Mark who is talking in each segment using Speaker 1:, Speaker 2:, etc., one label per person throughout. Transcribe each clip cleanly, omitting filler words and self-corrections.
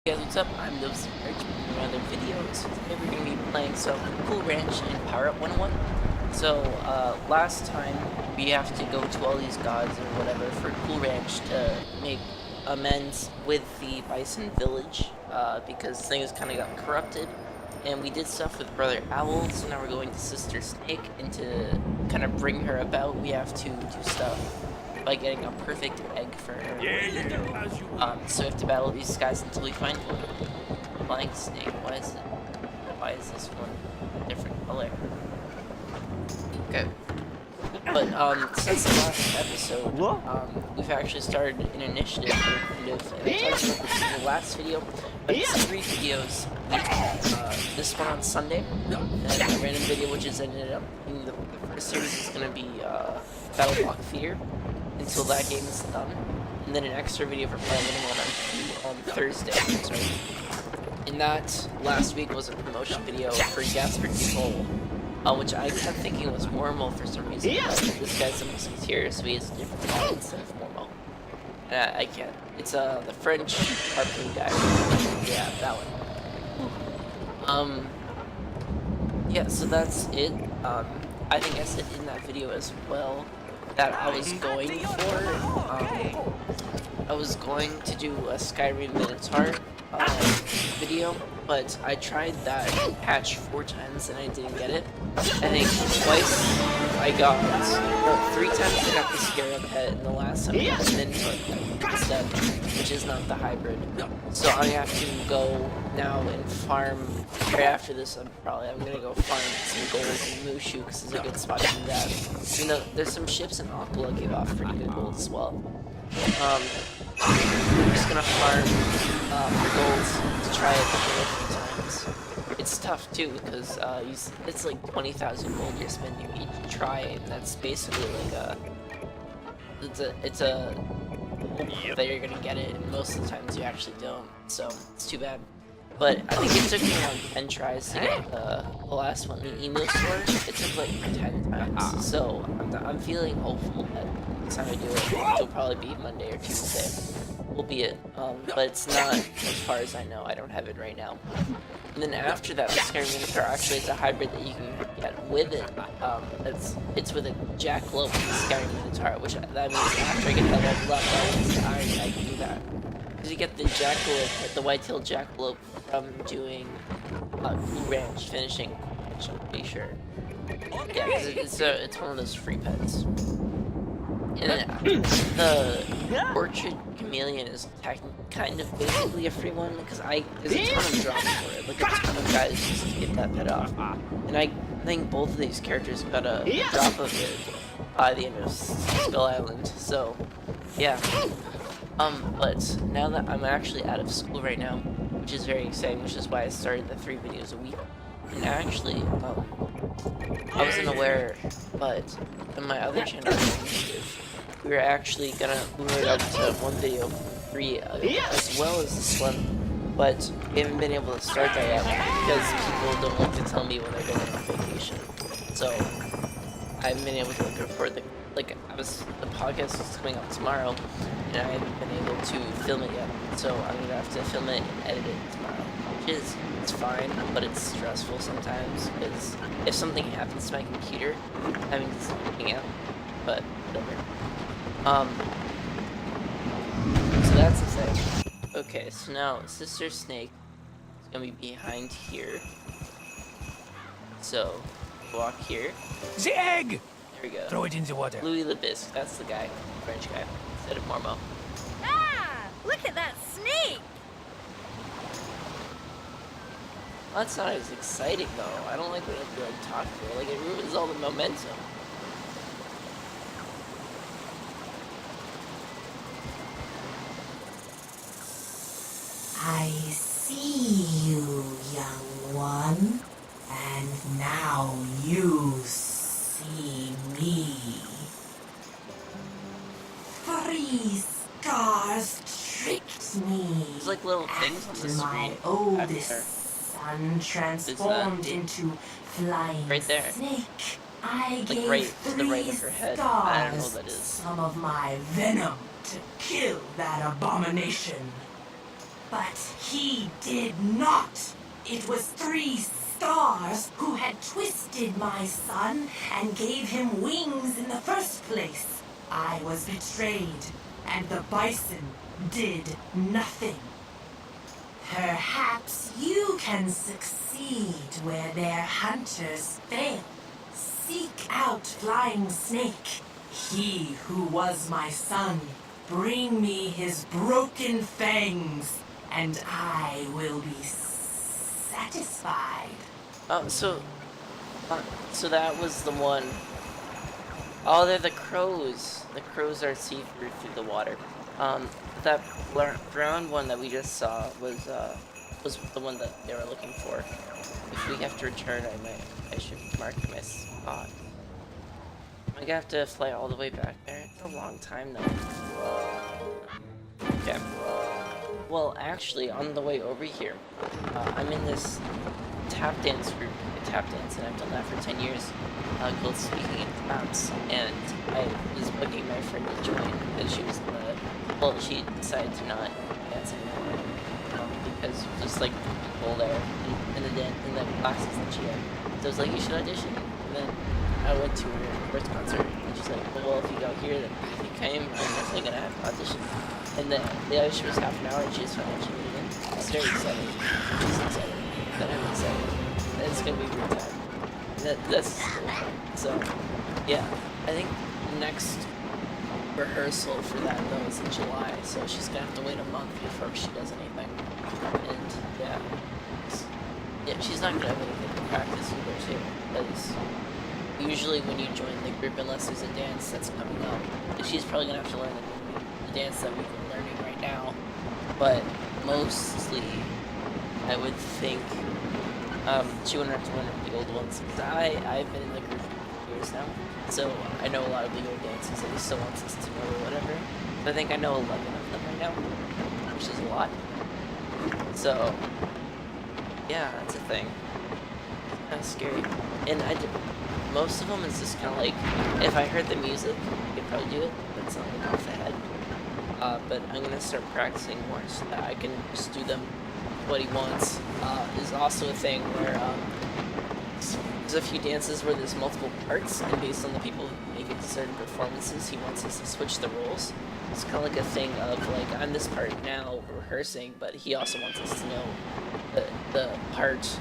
Speaker 1: Hey guys, what's up? I'm Those Pirate101 another video. So today we're going to be playing some Cool Ranch in Pirate101. So, last time we have to go to all these gods or whatever for Cool Ranch to make amends with the Bison Village, because things kind of got corrupted. And we did stuff with Brother Owl, so now we're going to Sister Snake, and to kind of bring her about, we have to do stuff by getting a perfect egg for her. So we have to battle these guys until we find one. Flying snake. Why is this one different color? Okay. But since the last episode, we've actually started an initiative, kind of, and I talked about this in the last video, but it's 3 videos. This one on Sunday, and a random video which is ended up in the first series is going to be Battle Block Fear until that game is done, and then an extra video for Pirate101 on Thursday. Sorry. And that last week was a promotion video for Gasper Default, which I kept thinking was Mormo for some reason. This guy's a musketeer, so he has a different line instead of Mormo. And I can't. It's the French harpoon guy. Yeah, that one. Yeah, so that's it. I think I said in that video as well that I was going to do a Skyrim Minotaur video, but I tried that patch 4 times and I didn't get it. I think twice I got, or 3 times I got the Scarab head, and the last time I got the Minotaur instead, which is not the hybrid. So I have to go now and farm. Right after this, I'm gonna go farm some gold in Mushu, because it's a good spot to do that. You know, there's some ships in Aquila give off pretty good gold as well. I'm just gonna farm for gold to try it a few times. It's tough too, because it's like 20,000 gold you're spending each try, and that's basically like it's a hope that you're gonna get it, and most of the times you actually don't, so it's too bad. But I think it took me around 10 tries to get the last one, the emo sword. It took like 10 times, so I'm feeling hopeful that next time I do it, it'll probably be Monday or Tuesday. Will be it, but it's not as far as I know. I don't have it right now. And then after that, the Skyrim Minotaur actually is a hybrid that you can get with it. It's with a Jackalope Skyrim Minotaur, which that means after I get that level up, I can do that. Because you get the Jackalope, the white-tailed Jackalope from doing Cool Ranch, finishing Cool Ranch, I'm pretty sure. Yeah, because it's one of those free pets. And the Orchard Chameleon is kind of basically a free one, because there's a ton of drops for it, like a ton of guys just to get that pet off. And I think both of these characters got a drop of it by the end of Skull Island, so yeah. But now that I'm actually out of school right now, which is very exciting, which is why I started the 3 videos a week. And actually, I wasn't aware, but in my other channel, we were actually gonna move it up to 1 video 3 as well as this one, but we haven't been able to start that yet because people don't like to tell me when they're going on vacation. So I haven't been able to record the podcast is coming up tomorrow, and I haven't been able to film it yet. So I'm gonna have to film it and edit it tomorrow, which is fine, but it's stressful sometimes because if something happens to my computer, I mean, it's something out, but whatever. So that's the thing. Okay, so now Sister Snake is gonna be behind here. So walk here.
Speaker 2: The egg!
Speaker 1: There we go.
Speaker 2: Throw it in the water.
Speaker 1: Louis Lebisque, that's the guy, French guy, instead of Mormo.
Speaker 3: Ah! Look at that snake!
Speaker 1: Well, that's not as exciting though. I don't like when I have to like talk to her. Like, it ruins all the momentum.
Speaker 4: I see you, young one, and now you see me. 3 stars tricked me.
Speaker 1: There's like little things on the
Speaker 4: After my
Speaker 1: screen.
Speaker 4: oldest son transformed into flying
Speaker 1: right there.
Speaker 4: snake, I
Speaker 1: Like
Speaker 4: gave
Speaker 1: right to the
Speaker 4: 3
Speaker 1: right of her head.
Speaker 4: stars
Speaker 1: I don't know what that is.
Speaker 4: some of my venom to kill that abomination. But he did not. It was 3 stars who had twisted my son and gave him wings in the first place. I was betrayed, and the bison did nothing. Perhaps you can succeed where their hunters fail. Seek out Flying Snake, he who was my son. Bring me his broken fangs, and I will be satisfied.
Speaker 1: Oh, so that was the one. Oh, they're the crows. The crows are see-through through the water. That brown one that we just saw was the one that they were looking for. If we have to return, I should mark my spot. I'm gonna have to fly all the way back there. It's a long time though. Okay. Well, actually, on the way over here, I'm in this tap dance group, tap dance, and I've done that for 10 years, called Speaking in Taps, and I was bugging my friend to join, because she was she decided to not dance anymore, because just like people there in the classes that she had. So I was like, you should audition, and then I went to her first concert, and she's like, well, if you go here, then if you came, I'm definitely gonna have to audition. And then the audition was half an hour, and she just found out she needed it. I was very excited. She's excited. That I'm excited. It's gonna be a good time. That's so, yeah. I think next rehearsal for that though is in July, so she's gonna have to wait a month before she does anything. And yeah, she's not gonna have anything to practice either too, because usually when you join the group, unless there's a dance that's coming up, she's probably gonna have to learn the dance that we've been learning right now. But mostly, I would think she wouldn't have to learn the old ones. Because I've been in the group for years now, so I know a lot of the old dances that he still wants us to know or whatever. I think I know 11 of them right now, which is a lot. So, yeah, that's a thing. It's kind of scary. And most of them is just kind of like, if I heard the music, I could probably do it, but it's not like off the head. But I'm gonna start practicing more so that I can just do them what he wants. Is also a thing where there's a few dances where there's multiple parts, and based on the people who make it to certain performances, he wants us to switch the roles. It's kind of like a thing of like, I'm this part now rehearsing, but he also wants us to know the part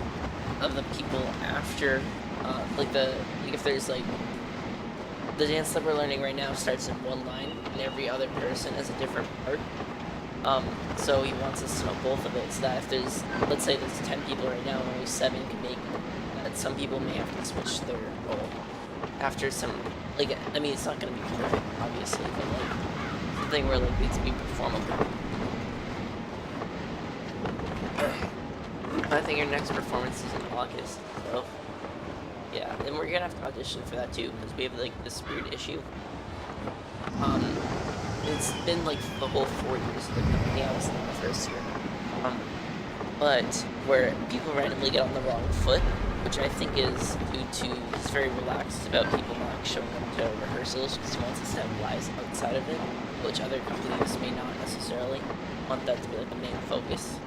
Speaker 1: of the people after, like if there's like, the dance that we're learning right now starts in one line, and every other person has a different part. So he wants us to know both of it, so that if there's, let's say there's 10 people right now, and only 7 can make it, that some people may have to switch their role after some, like, I mean, it's not gonna be perfect, obviously, but like, something where like it's be performable. I think your next performance is in August, so yeah, and we're gonna have to audition for that too, because we have like this weird issue. It's been like the whole 4 years of the company. I was in the first year, but where people randomly get on the wrong foot, which I think is due to he's very relaxed about people not showing up to rehearsals because he wants us to have lives outside of it, which other companies may not necessarily want that to be like the main focus.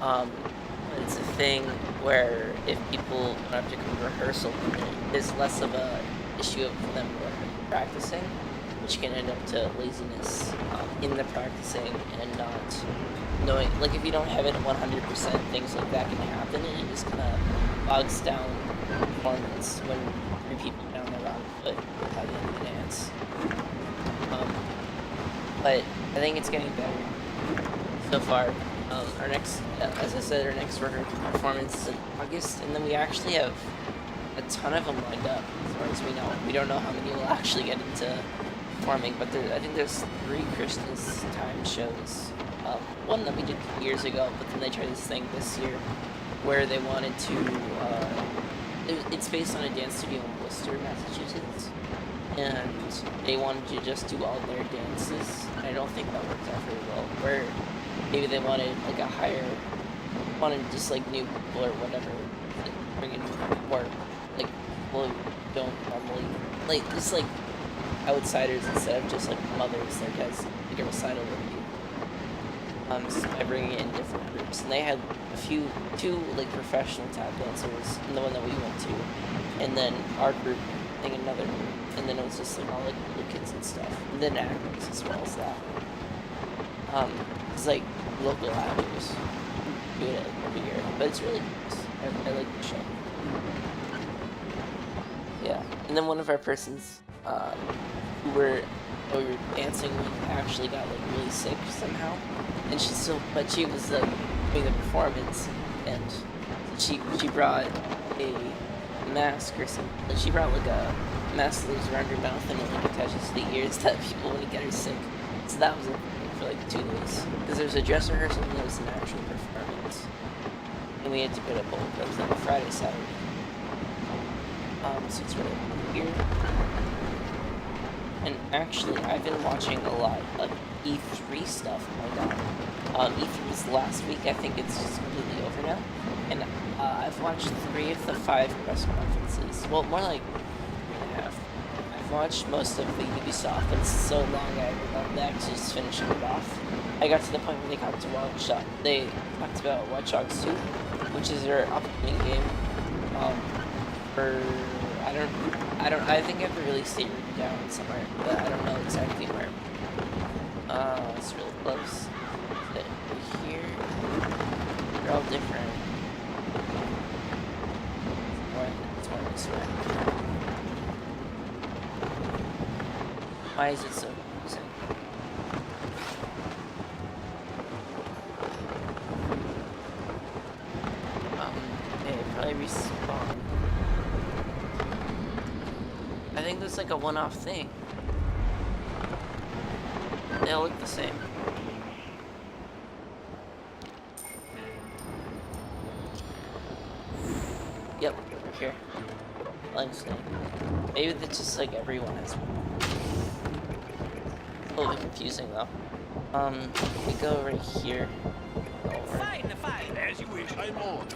Speaker 1: But it's a thing where if people don't have to come to rehearsal, there's less of a issue of them practicing, which can end up to laziness in the practicing and not knowing. Like if you don't have it 100%, things like that can happen, and it just kind of bogs down performance when 3 people down the wrong foot by the end of the dance. But I think it's getting better so far. Our next, as I said, our next performance is in August, and then we actually have a ton of them lined up, as far as we know. We don't know how many will actually get into performing, but I think there's 3 Christmas time shows. One that we did years ago, but then they tried this thing this year where they wanted to, it's based on a dance studio in Worcester, Massachusetts, and they wanted to just do all their dances. I don't think that worked out very well, where maybe they wanted like wanted just like new people or whatever, bring in more like people who don't normally, like just like outsiders instead of just like mothers, like as like a recital would be. So by bringing in different groups, and they had two like professional tap dancers, and the one that we went to, and then our group, I think another group, and then it was just like all like little kids and stuff, and then actors as well as that. It's like local actors do it every year, but it's really nice. I like the show. Yeah, and then one of our persons who we were dancing with actually got like really sick somehow, and but she was like doing the performance, and she brought a mask or something. She brought like a mask that was around her mouth and it like attaches to the ears that people wouldn't get her sick. So that was a thing for like 2 days, because there was a dress rehearsal and there was an actual performance, and we had to put up both. That was like a Friday, Saturday. So it's really weird. And actually, I've been watching a lot of E3 stuff. Oh my god. E3 was last week. I think it's just completely over now. And I've watched 3 of the 5 press conferences. Well, more like 3.5. I've watched most of the Ubisoft, but it's so long I'm actually just finishing it off. I got to the point where they talked about Watch Dogs 2, which is their upcoming game. I think I have the release date written down somewhere, but I don't know exactly where. It's really close. But here, they're all different. It's more this way. Why is it so confusing? Okay, probably respawn. I think that's like a one-off thing. They all look the same. Yep, right here. Limestone. Maybe that's just like everyone has one. A little bit confusing though. We go right here.
Speaker 2: Fine, as you wish. I'm on.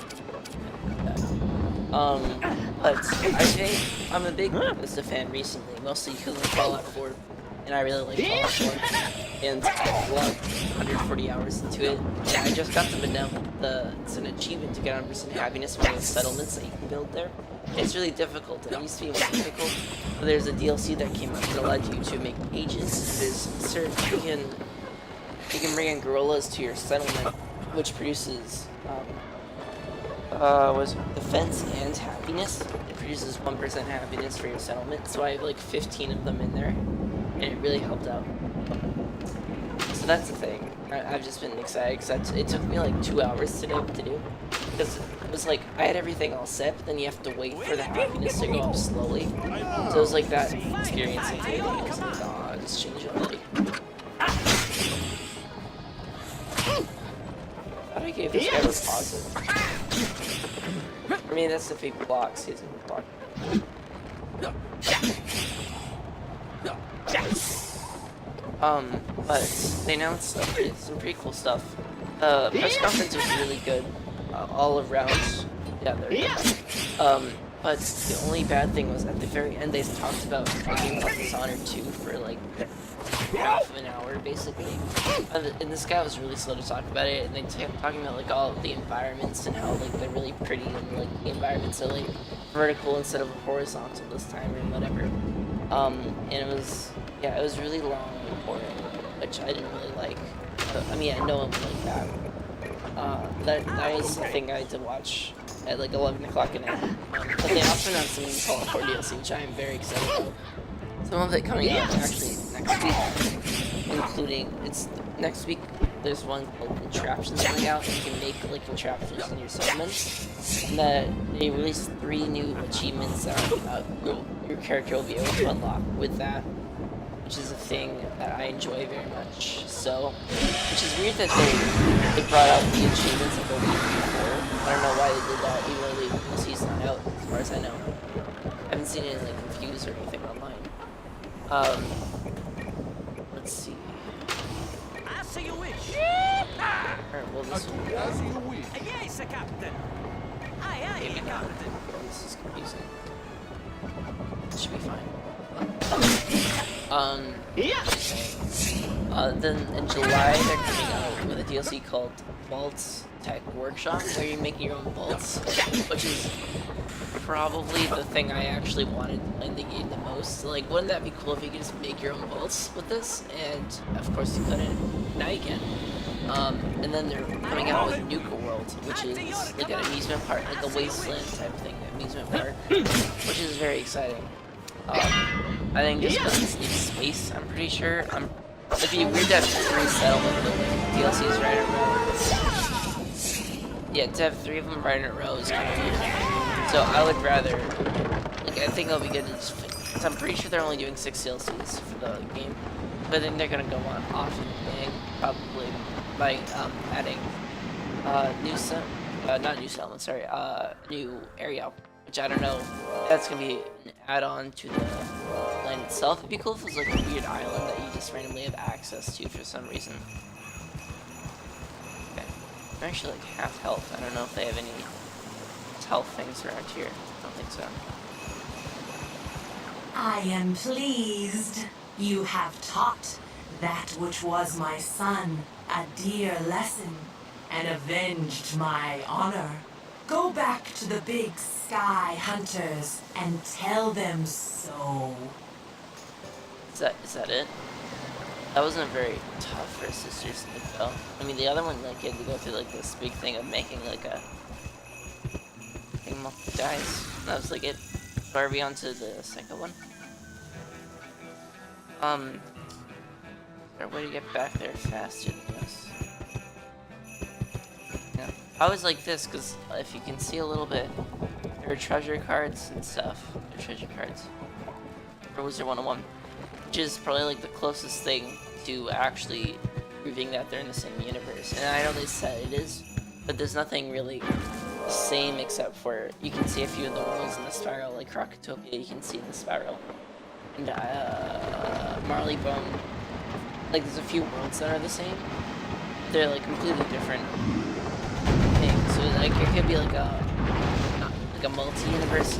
Speaker 1: But I think I'm a big Bethesda fan recently, mostly because of Fallout 4, and I really like Fallout 4, and I've logged 140 hours into it, and I just got it's an achievement to get 100% happiness from the settlements that you can build there. It's really difficult, and it used to be more difficult, but there's a DLC that came out that allowed you to make pages. You can bring in gorillas to your settlement, which produces, defense and happiness. It produces 1% happiness for your settlement, so I have like 15 of them in there, and it really helped out. So that's the thing. I've just been excited, because it took me like 2 hours today to do, because it was like, I had everything all set, but then you have to wait for the happiness to go up slowly. So it was like that experience of dating. I was like, oh, just change it already. I thought I gave this guy a positive. For me, that's the fake blocks. He's a block. But they announced some pretty cool stuff. The press conference was really good, all around. Yeah, there we go. But the only bad thing was at the very end they talked about talking about Dishonored 2 for like half of an hour, basically. And this guy was really slow to talk about it, and they kept talking about like all of the environments and how like they're really pretty, and like the environments are like vertical instead of horizontal this time or whatever. And it was really long and boring, which I didn't really like. But, I mean, I know it like that. That was the thing I had to watch at like 11 o'clock at night. But they also announced some Fallout 4 DLC, which I am very excited about. Some of it coming out actually next week, including next week. There's one called Contraptions coming out, and you can make like contraptions in your settlements. And that they released 3 new achievements that your character will be able to unlock with that, which is a thing that I enjoy very much. So, which is weird that they brought out the achievements like a week before. I don't know why they did that, even though the season's not out, as far as I know. I haven't seen it like confused or anything online. Let's see.
Speaker 2: As you wish.
Speaker 1: Alright, well this one.
Speaker 2: As you wish. Yes, Captain. Aye,
Speaker 1: Maybe not.
Speaker 2: Captain.
Speaker 1: This is confusing. It should be fine.
Speaker 2: Yeah.
Speaker 1: Then in July they're coming out with a DLC called Vaults Tech Workshop, where you make your own vaults, which is probably the thing I actually wanted in the game the most. Like, wouldn't that be cool if you could just make your own vaults with this? And of course you couldn't. Now you can. And then they're coming out with Nuka World, which is like an amusement park, like a wasteland type thing, amusement park, which is very exciting. I think just because it's in space, I'm pretty sure. It'd be weird to have 3 settlement building DLCs right in a row. Yeah, to have 3 of them right in a row is kind of weird. So I would rather, like, I think it'll be good to just, cause I'm pretty sure they're only doing 6 DLCs for the game. But I think they're gonna go on off thing, probably by adding not new settlement, sorry, new area, which I don't know. That's gonna be an add-on to the land itself. It'd be cool if it was like a weird island that you just randomly have access to for some reason. Okay, I'm actually like half health. I don't know if they have any health things around here. I don't think so.
Speaker 4: I am pleased. You have taught that which was my son a dear lesson and avenged my honor. Go back to the big sky hunters and tell them so.
Speaker 1: Is that it? That wasn't very tough for Sister's Snoop though. I mean, the other one, like, you had to go through like this big thing of making like a thing multiple dice. That was like it. So are we on to the second one? Is there a way to get back there faster than this? Yeah. I always like this because if you can see a little bit, there are treasure cards and stuff. There are treasure cards for Wizard101, which is probably like the closest thing to actually proving that they're in the same universe. And I know they said it is, but there's nothing really the same except for you can see a few of the worlds in the spiral, like Krokotopia you can see in the spiral. And Marley Bone, like there's a few worlds that are the same. They're like completely different things. So like it could be like a multi-universe.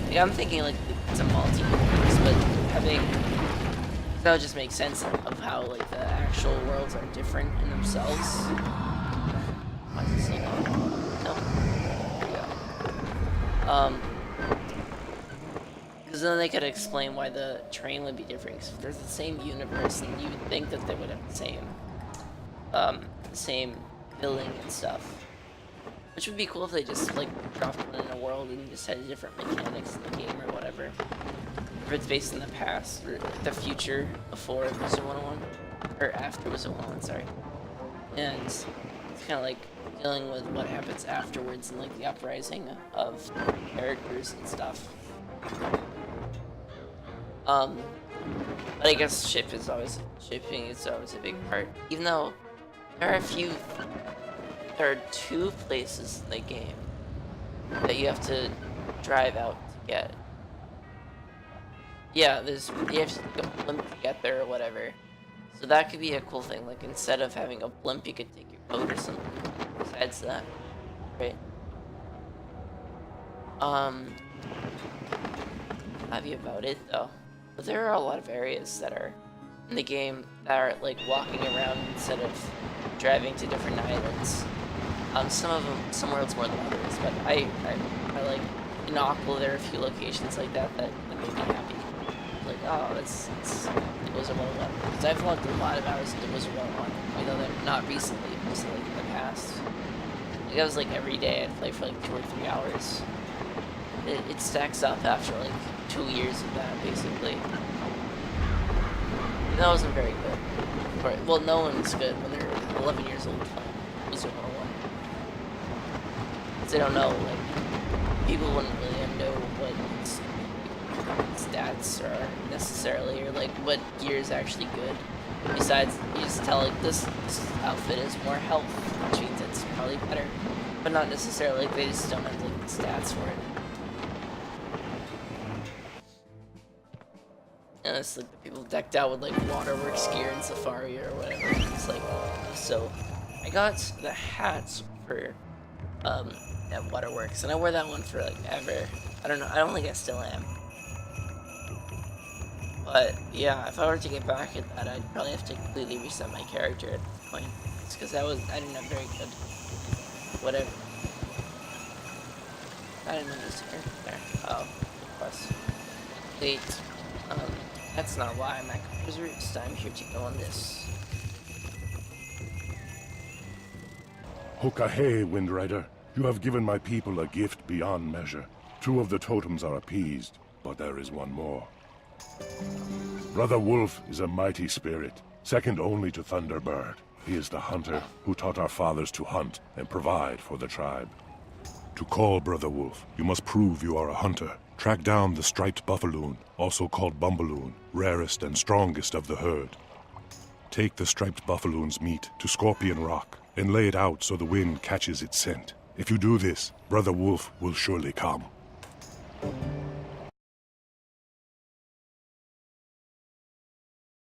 Speaker 1: Like, I'm thinking like it's a multi-universe, but having that would just make sense of how like the actual worlds are different in themselves. Why is it so low? No. There we go. Because then they could explain why the train would be different. Because if there's the same universe, and you would think that they would have the same building and stuff. Which would be cool if they just like dropped it in a world and just had different mechanics in the game or whatever. If it's based in the past or the future before Wizard101 or after Wizard101, sorry. And it's kind of like dealing with what happens afterwards and like the uprising of characters and stuff. But I guess shipping is always a big part. Even though there are 2 places in the game that you have to drive out to get. Yeah, you have to take a blimp to get there or whatever. So that could be a cool thing. Like instead of having a blimp, you could take your boat or something. Besides that, right? Happy about it though. But there are a lot of areas that are in the game that are like walking around instead of driving to different islands. Some worlds more than others, but I like in Aqua there are a few locations like that made me happy. Like, oh, it's Wizard101. Because I've logged a lot of hours into Wizard101, even though they're not recently, just like in the past. Like, that was like every day I'd play for like 2 or 3 hours. It stacks up after like 2 years of that, basically. And that wasn't very good. Well, no one's good when they're 11 years old playing Wizard101. Because they don't know, like, people wouldn't really know what stats are necessarily, or like what gear is actually good. Besides, you just tell like this outfit is more health, which means it's probably better. But not necessarily, like, they just don't have like the stats for it. And it's like the people decked out with like waterworks gear and safari or whatever. It's like, so I got the hats for at waterworks, and I wore that one for like ever. I don't know, I don't think I still am. But yeah, if I were to get back at that, I'd probably have to completely reset my character at this point. It's because I didn't have very good, whatever. I didn't know this character there. Oh, plus. Wait, that's not why I'm at Cruiser. I'm here to go on this.
Speaker 5: Hokahe, Windrider. You have given my people a gift beyond measure. 2 of the totems are appeased, but there is one more. Brother Wolf is a mighty spirit, second only to Thunderbird. He is the hunter who taught our fathers to hunt and provide for the tribe. To call Brother Wolf, you must prove you are a hunter. Track down the striped buffaloon, also called bumbaloon, rarest and strongest of the herd. Take the striped buffaloon's meat to Scorpion Rock and lay it out so the wind catches its scent. If you do this, Brother Wolf will surely come.